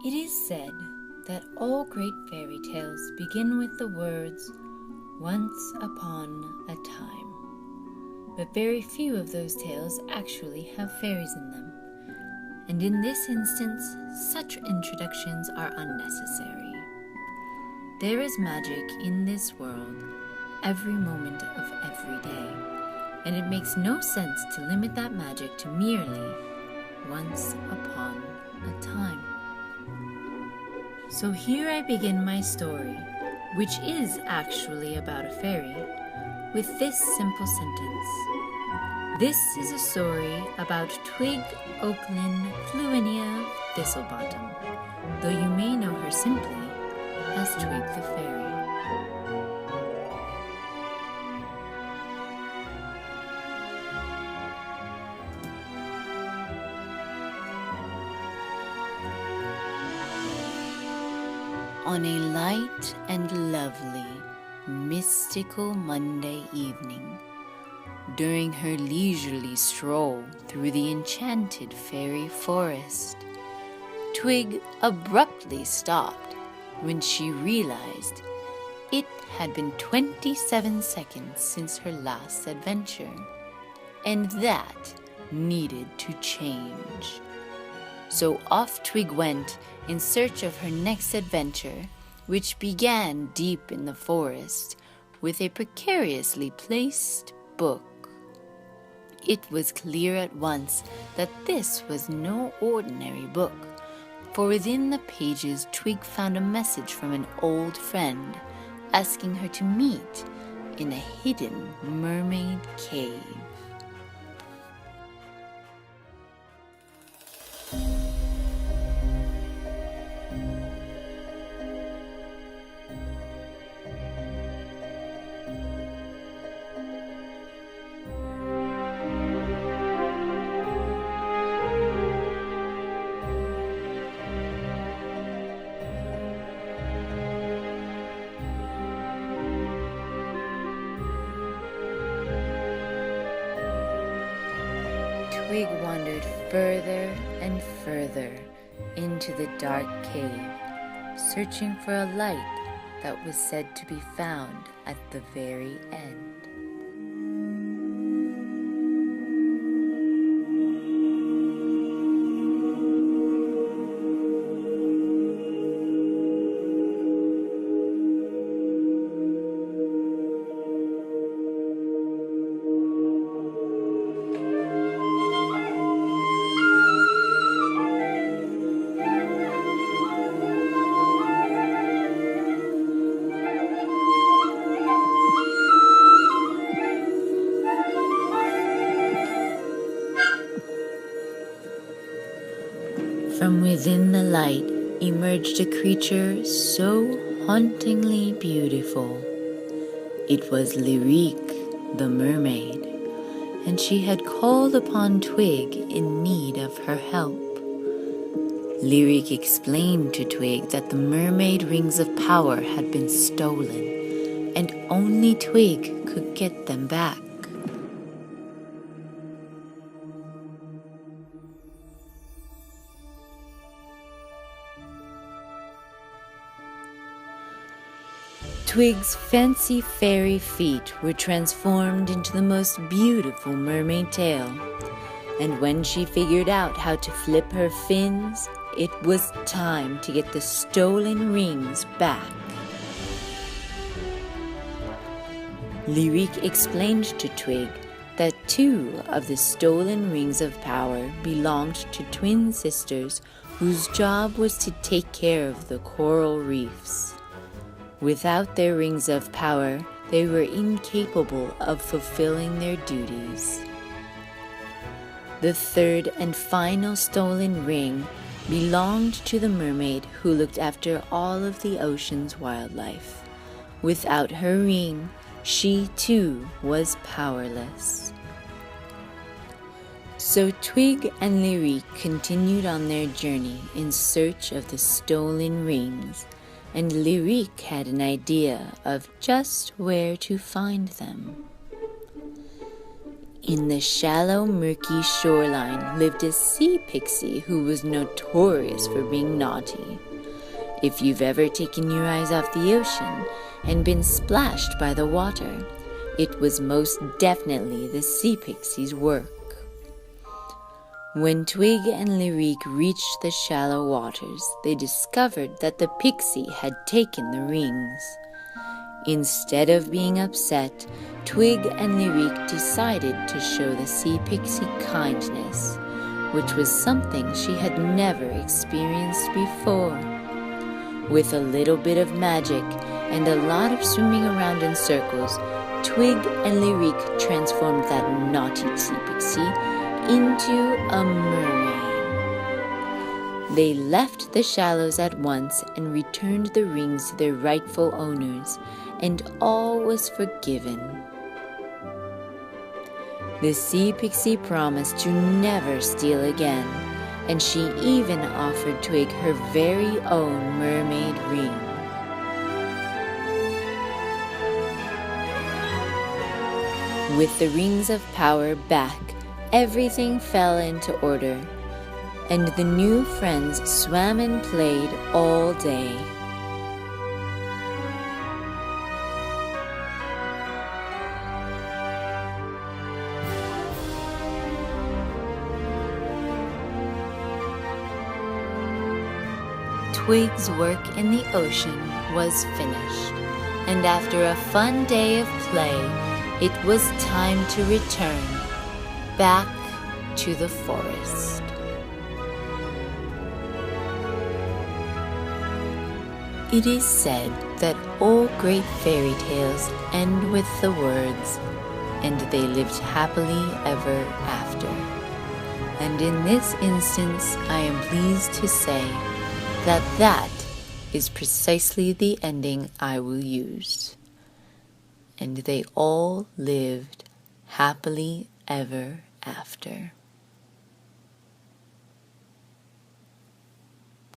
It is said that all great fairy tales begin with the words, "Once upon a time." But very few of those tales actually have fairies in them. And in this instance, such introductions are unnecessary. There is magic in this world every moment of every day, and it makes no sense to limit that magic to merely once upon a time. So here I begin my story, which is actually about a fairy, with this simple sentence. This is a story about Twig, Oaklin, Fluinia, Thistlebottom, though you may know her simply as Twig the Fairy. On a light and lovely, mystical Monday evening, during her leisurely stroll through the enchanted fairy forest, Twig abruptly stopped when she realized it had been 27 seconds since her last adventure, and that needed to change. So off Twig went in search of her next adventure, which began deep in the forest with a precariously placed book. It was clear at once that this was no ordinary book, for within the pages Twig found a message from an old friend asking her to meet in a hidden mermaid cave. Twig wandered further and further into the dark cave, searching for a light that was said to be found at the very end. From within the light emerged a creature so hauntingly beautiful. It was Lyrique, the mermaid, and she had called upon Twig in need of her help. Lyrique explained to Twig that the mermaid rings of power had been stolen, and only Twig could get them back. Twig's fancy fairy feet were transformed into the most beautiful mermaid tail, and when she figured out how to flip her fins, it was time to get the stolen rings back. Lyrique explained to Twig that 2 of the stolen rings of power belonged to twin sisters whose job was to take care of the coral reefs. Without their rings of power, they were incapable of fulfilling their duties. The 3rd and final stolen ring belonged to the mermaid who looked after all of the ocean's wildlife. Without her ring, she too was powerless. So Twig and Lyrique continued on their journey in search of the stolen rings, and Lyrique had an idea of just where to find them. In the shallow, murky shoreline lived a sea pixie who was notorious for being naughty. If you've ever taken your eyes off the ocean and been splashed by the water, it was most definitely the sea pixie's work. When Twig and Lyrique reached the shallow waters, they discovered that the pixie had taken the rings. Instead of being upset, Twig and Lyrique decided to show the sea pixie kindness, which was something she had never experienced before. With a little bit of magic and a lot of swimming around in circles, Twig and Lyrique transformed that naughty sea pixie into a mermaid. They left the shallows at once and returned the rings to their rightful owners, and all was forgiven. The sea pixie promised to never steal again, and she even offered Twig her very own mermaid ring. With the rings of power back, everything fell into order, and the new friends swam and played all day. Twig's work in the ocean was finished, and after a fun day of play, it was time to return back to the forest. It is said that all great fairy tales end with the words, "and they lived happily ever after." And in this instance, I am pleased to say that that is precisely the ending I will use. And they all lived happily ever after.